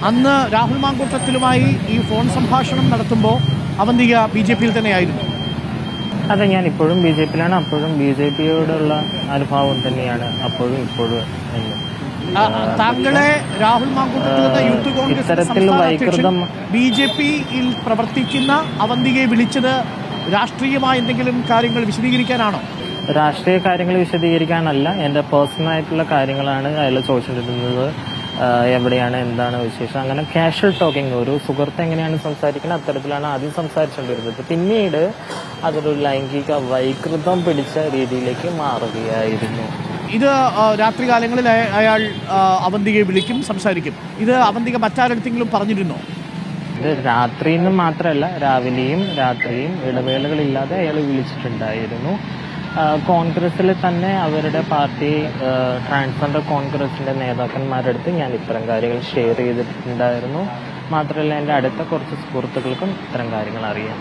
അന്ന് രാഹുൽ മാങ്കൂട്ടത്തിലുമായി ഈ ഫോൺ സംഭാഷണം നടത്തുമ്പോൾ അവന്തിക BJP-യിൽ തന്നെയായിരുന്നു. അതെ, ഞാൻ ഇപ്പോഴും BJP-യിലാണ്. അപ്പോഴും BJP-യോടുള്ള അനുഭാവം തന്നെയാണ് അപ്പോഴും ഇപ്പോഴും. താങ്കളെ രാഹുൽ മാങ്കൂട്ടത്തിൽ യൂത്ത് കോൺഗ്രസ് സംസ്ഥാന അധ്യക്ഷൻ BJP-യിൽ പ്രവർത്തിക്കുന്ന അവന്തികയെ വിളിച്ചത് രാഷ്ട്രീയമായ എന്തെങ്കിലും കാര്യങ്ങൾ വിശദീകരിക്കാനാണോ? രാഷ്ട്രീയ കാര്യങ്ങൾ വിശദീകരിക്കാനല്ല, എൻ്റെ പേഴ്സണലായിട്ടുള്ള കാര്യങ്ങളാണ് അയാൾ ചോദിച്ചിരുന്നത്. എവിടെയാണ്, എന്താണ് വിശേഷം, അങ്ങനെ കാഷ്വൽ ടോക്കിംഗ്, ഒരു സുഹൃത്ത് എങ്ങനെയാണ് സംസാരിക്കുന്നത് അത്തരത്തിലാണ് ആദ്യം സംസാരിച്ചുകൊണ്ടിരുന്നത്. പിന്നീട് അതൊരു ലൈംഗിക വൈകൃതം പിടിച്ച രീതിയിലേക്ക് മാറുകയായിരുന്നു. ഇത് രാത്രികാലങ്ങളിൽ അയാൾ അവന്തികയെ വിളിക്കും, സംസാരിക്കും. ഇത് അവന്തിക മറ്റാരെടുത്തെങ്കിലും പറഞ്ഞിരുന്നോ? ഇത് രാത്രിന്ന് മാത്രമല്ല, രാവിലെയും രാത്രിയും ഇടവേളകളില്ലാതെ അയാൾ വിളിച്ചിട്ടുണ്ടായിരുന്നു. കോൺഗ്രസിൽ തന്നെ അവരുടെ പാർട്ടി ട്രാൻസ്ജെൻഡർ കോൺഗ്രസിന്റെ നേതാക്കന്മാരെടുത്ത് ഞാൻ ഇത്തരം കാര്യങ്ങൾ ഷെയർ ചെയ്തിട്ടുണ്ടായിരുന്നു. മാത്രമല്ല എൻ്റെ അടുത്ത കുറച്ച് സുഹൃത്തുക്കൾക്കും ഇത്തരം കാര്യങ്ങൾ അറിയാം.